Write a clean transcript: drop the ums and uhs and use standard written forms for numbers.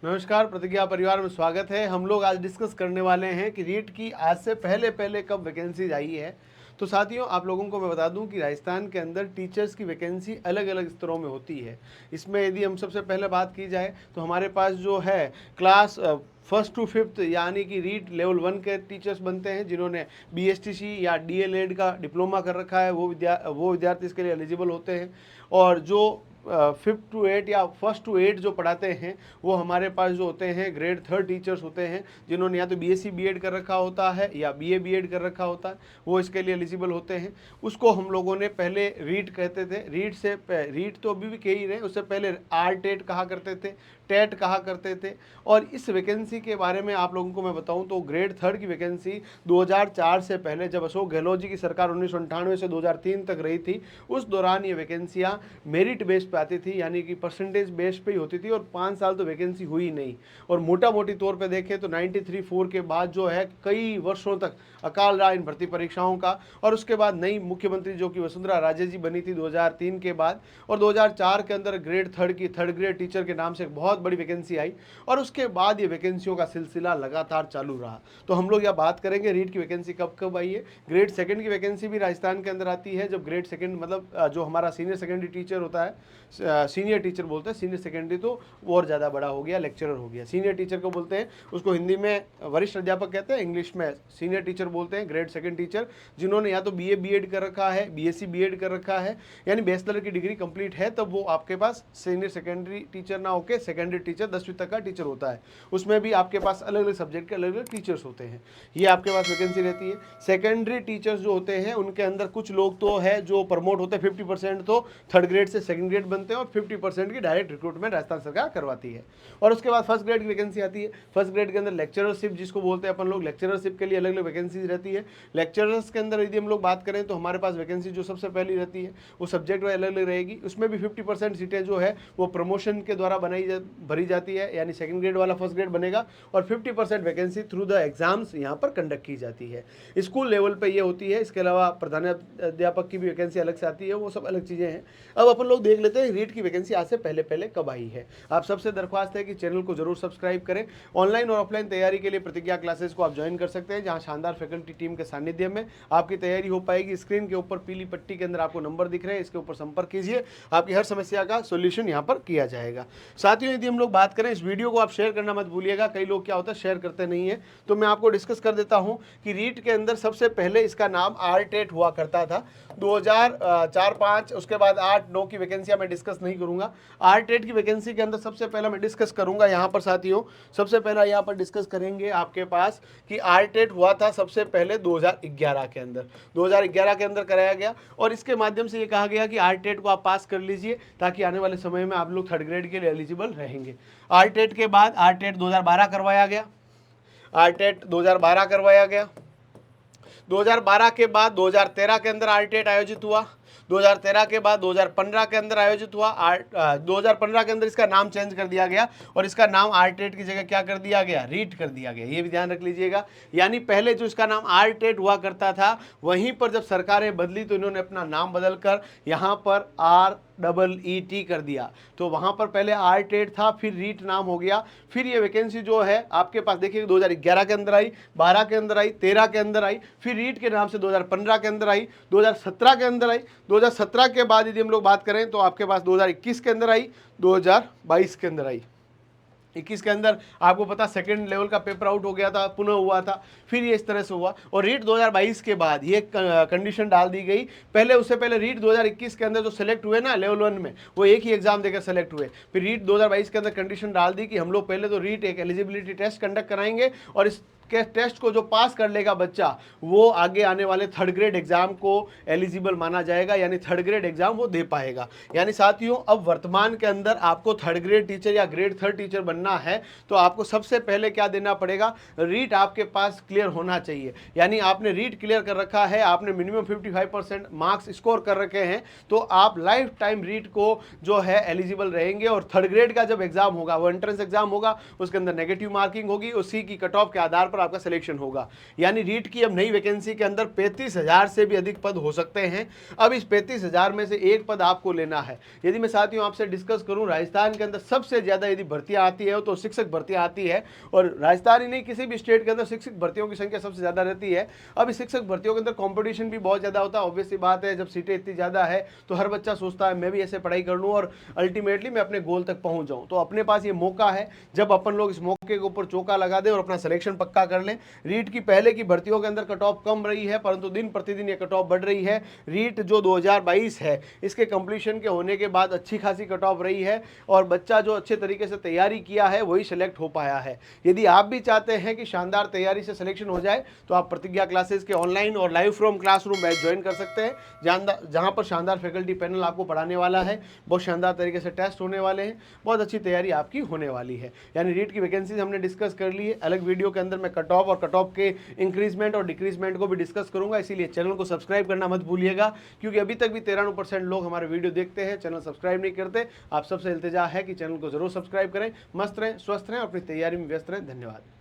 नमस्कार, प्रतिज्ञा परिवार में स्वागत है। हम लोग आज डिस्कस करने वाले हैं कि रीट की आज से पहले पहले कब वैकेंसीज आई है। तो साथियों, आप लोगों को मैं बता दूं कि राजस्थान के अंदर टीचर्स की वैकेंसी अलग अलग स्तरों में होती है। इसमें यदि हम सबसे पहले बात की जाए तो हमारे पास जो है क्लास फर्स्ट टू फिफ्थ यानी कि रीट लेवल 1 के टीचर्स बनते हैं, जिन्होंने BSTC या DLED का डिप्लोमा कर रखा है, वो विद्यार्थी इसके लिए एलिजिबल होते हैं। और जो 5th to 8 या 1st to 8 जो पढ़ाते हैं वो हमारे पास जो होते हैं ग्रेड 3 टीचर्स होते हैं, जिन्होंने या तो BSc BEd कर रखा होता है या BA BEd कर रखा होता है, वो इसके लिए एलिजिबल होते हैं। उसको हम लोगों ने पहले रीट कहते थे। रीट तो अभी भी कह ही रहे, उससे पहले RTET कहा करते थे, टेट कहा करते थे। और इस वैकेंसी के बारे में आप लोगों को मैं बताऊं तो ग्रेड 3 की वैकेंसी 2004 से पहले, जब अशोक गहलोत जी की सरकार 1998 से 2003 तक रही थी, उस दौरान ये वैकेंसियाँ मेरिट बेस पे आती थी, यानी कि परसेंटेज बेस पे ही होती थी। और 5 साल तो वैकेंसी हुई नहीं। और मोटा मोटी तौर पे देखें तो 93-4 के बाद जो है कई वर्षों तक अकाल रहा इन भर्ती परीक्षाओं का। और उसके बाद नई मुख्यमंत्री जो कि वसुंधरा राजे जी बनी थी 2003 के बाद, और 2004 के अंदर ग्रेड 3 की थर्ड ग्रेड टीचर के नाम से एक बहुत बड़ी वैकेंसी आई। और उसके बाद ये वैकेंसियों का सिलसिला लगातार चालू रहा। तो हम लोग यह बात करेंगे रीट की वैकेंसी कब कब आई है। ग्रेड 2 की वैकेंसी भी राजस्थान के अंदर आती है, जब ग्रेड 2 मतलब जो हमारा सीनियर सेकेंडरी टीचर होता है, सीनियर टीचर बोलते हैं, सीनियर सेकेंडरी तो वो और ज़्यादा बड़ा हो गया, लेक्चरर हो गया। सीनियर टीचर को बोलते हैं, उसको हिंदी में वरिष्ठ अध्यापक कहते हैं, इंग्लिश में सीनियर टीचर बोलते हैं। ग्रेड 2 टीचर जिन्होंने या तो BA BEd कर रखा है, BSc BEd कर रखा है, यानी बैचलर की डिग्री कंप्लीट है, तब वो आपके पास सीनियर सेकेंडरी टीचर ना होकर सेकेंडरी टीचर 10वीं तक का टीचर होता है। उसमें भी आपके पास अलग अलग सब्जेक्ट के अलग अलग टीचर्स होते हैं। ये आपके पास वैकेंसी रहती है। सेकेंडरी टीचर्स जो होते हैं उनके अंदर कुछ लोग तो है जो प्रमोट होते हैं, 50% तो थर्ड ग्रेड से सेकंड ग्रेड बनते हैं, और 50% की डायरेक्ट रिक्रूटमेंट राजस्थान सरकार करवाती है। और उसके बाद फर्स्ट ग्रेड की वैकेंसी आती है। फर्स्ट ग्रेड के अंदर लेक्चररशिप जिसको बोलते हैं अपन लोग, लेक्चररशिप के लिए अलग अलग वैकेंसीज रहती है। लेक्चरर्स के अंदर यदि हम लोग बात करें तो हमारे पास वैकेंसी जो सबसे पहली रहती है वो सब्जेक्ट वाइज अलग अलग रहेगी। उसमें भी 50% सीटें जो है वो प्रमोशन के द्वारा भरी जाती है, यानी सेकंड ग्रेड वाला फर्स्ट ग्रेड बनेगा। और 50% वैकेंसी थ्रू द एग्जाम्स यहाँ पर कंडक्ट की जाती है। स्कूल लेवल पे ये होती है। इसके अलावा प्रधान अध्यापक की भी वैकेंसी अलग से आती है, वो सब अलग चीज़ें हैं। अब अपन लोग देख लेते हैं रीट की वैकेंसी आज से पहले पहले कब आई है। आप सबसे दरख्वास्त है कि चैनल को जरूर सब्सक्राइब करें। ऑनलाइन और ऑफलाइन तैयारी के लिए प्रतिज्ञा क्लासेस को आप ज्वाइन कर सकते हैं, जहाँ शानदार फैकल्टी टीम के सानिध्य में आपकी तैयारी हो पाएगी। स्क्रीन के ऊपर पीली पट्टी के अंदर आपको नंबर दिख रहे हैं, इसके ऊपर संपर्क कीजिए, आपकी हर समस्या का सोल्यूशन यहाँ पर किया जाएगा। साथियों, यदि हम लोग बात करें, इस वीडियो को आप शेयर करना मत भूलिएगा। कई लोग क्या होता है शेयर करते नहीं है, तो मैं आपको डिस्कस कर देता हूं कि रीट के अंदर सबसे पहले इसका नाम RTET हुआ करता था 2004-5। उसके बाद 8-9 की वैकेंसियां मैं डिस्कस नहीं करूंगा। RTET की वैकेंसी के अंदर सबसे पहला मैं डिस्कस करूंगा यहाँ पर साथियों, सबसे पहला यहाँ पर डिस्कस करेंगे आपके पास कि RTET हुआ था सबसे पहले 2011 के अंदर। 2011 के अंदर कराया गया, और इसके माध्यम से ये कहा गया कि RTET को आप पास कर लीजिए, ताकि आने वाले समय में आप लोग थर्ड ग्रेड के लिए एलिजिबल रहेंगे। RTET के बाद RTET 2012 करवाया गया। RTET 2012 करवाया गया। 2012 के बाद 2013 के अंदर RTET आयोजित हुआ। 2013 के बाद 2015 के अंदर आयोजित हुआ। 2015 के अंदर इसका नाम चेंज कर दिया गया, और इसका नाम RTET की जगह क्या कर दिया गया, रीट कर दिया गया। ये भी ध्यान रख लीजिएगा। यानी पहले जो इसका नाम RTET हुआ करता था, वहीं पर जब सरकारें बदली तो इन्होंने अपना नाम बदलकर यहाँ पर REET कर दिया। तो वहां पर पहले RTET था, फिर रीट नाम हो गया। फिर ये वैकेंसी जो है आपके पास देखिए 2011 के अंदर आई, 12 के अंदर आई, 13 के अंदर आई, फिर रीट के नाम से 2015 के अंदर आई, 2017 के अंदर आई। 2017 के बाद यदि हम लोग बात करें तो आपके पास 2021 के अंदर आई, 2022 के अंदर आई। 21 के अंदर आपको पता सेकंड लेवल का पेपर आउट हो गया था, पुनः हुआ था, फिर ये इस तरह से हुआ। और रीट 2022 के बाद ये कंडीशन डाल दी गई। पहले उससे पहले रीट 2021 के अंदर जो सेलेक्ट हुए ना लेवल 1 में, वो एक ही एग्जाम देकर सेलेक्ट हुए। फिर रीट 2022 के अंदर कंडीशन डाल दी कि हम लोग पहले तो रीट एक एलिजिबिलिटी टेस्ट कंडक्ट कराएंगे, और इस के टेस्ट को जो पास कर लेगा बच्चा, वो आगे आने वाले थर्ड ग्रेड एग्जाम को एलिजिबल माना जाएगा, यानी थर्ड ग्रेड एग्जाम वो दे पाएगा। यानी साथियों, अब वर्तमान के अंदर आपको थर्ड ग्रेड टीचर या ग्रेड 3 टीचर बनना है तो आपको सबसे पहले क्या देना पड़ेगा, रीट आपके पास क्लियर होना चाहिए। यानी आपने रीट क्लियर कर रखा है, आपने मिनिमम 55% मार्क्स स्कोर कर रखे हैं, तो आप लाइफ टाइम रीट को जो है एलिजिबल रहेंगे। और थर्ड ग्रेड का जब एग्जाम होगा, वो एंट्रेंस एग्जाम होगा, उसके अंदर नेगेटिव मार्किंग होगी, उसी की कट ऑफ के आधार पर आपका सिलेक्शन होगा। यानी रीट की अब नई वैकेंसी के अंदर 35,000 से भी अधिक पद हो सकते हैं। अब इस 35,000 में से एक पद आपको लेना है। यदि मैं साथियों आपसे डिस्कस करूं, राजस्थान के अंदर सबसे ज़्यादा यदि भर्तियां आती है तो शिक्षक भर्तियां आती है, और राजस्थान ही नहीं किसी भी स्टेट के अंदर शिक्षक भर्तियों की संख्या सबसे ज़्यादा रहती है। अब इस शिक्षक भर्तियों के अंदर कॉम्पिटिशन भी बहुत ज़्यादा होता है। ऑब्वियस सी बात है, जब सीटें इतनी ज़्यादा है तो हर बच्चा सोचता है मैं भी ऐसे पढ़ाई कर लूँ और अल्टीमेटली मैं अपने गोल तक पहुँच जाऊँ। तो अपने पास ये मौका है, जब अपन लोग इस मौके के ऊपर चौका लगा दें और अपना सिलेक्शन पक्का कर लें। रीट की पहले की भर्तियों के अंदर कट ऑफ कम रही है, परंतु दिन प्रतिदिन ये कट ऑफ बढ़ रही है। रीट जो 2022 है इसके कंप्लीशन के होने के बाद अच्छी खासी कट ऑफ रही है, और बच्चा जो अच्छे तरीके से तैयारी किया है वही सिलेक्ट हो पाया है। यदि आप भी चाहते हैं कि शानदार तैयारी से सिलेक्शन हो जाए तो आप प्रतिज्ञा क्लासेस के ऑनलाइन और live from classroom batch join कर सकते हैं, जहां पर शानदार फैकल्टी पैनल आपको पढ़ाने वाला है, बहुत शानदार तरीके से टेस्ट होने वाले हैं, बहुत अच्छी तैयारी आपकी होने वाली है। यानी रीट की वैकेंसीज हमने डिस्कस कर ली है। अलग वीडियो के अंदर मैं कट ऑफ और कट ऑफ के इंक्रीजमेंट और डिक्रीजमेंट को भी डिस्कस करूंगा, इसीलिए चैनल को सब्सक्राइब करना मत भूलिएगा, क्योंकि अभी तक भी 93% लोग हमारे वीडियो देखते हैं, चैनल सब्सक्राइब नहीं करते। आप सबसे इल्तिजा है कि चैनल को जरूर सब्सक्राइब करें। मस्त रहें, स्वस्थ रहें और अपनी तैयारी में व्यस्त रहें। धन्यवाद।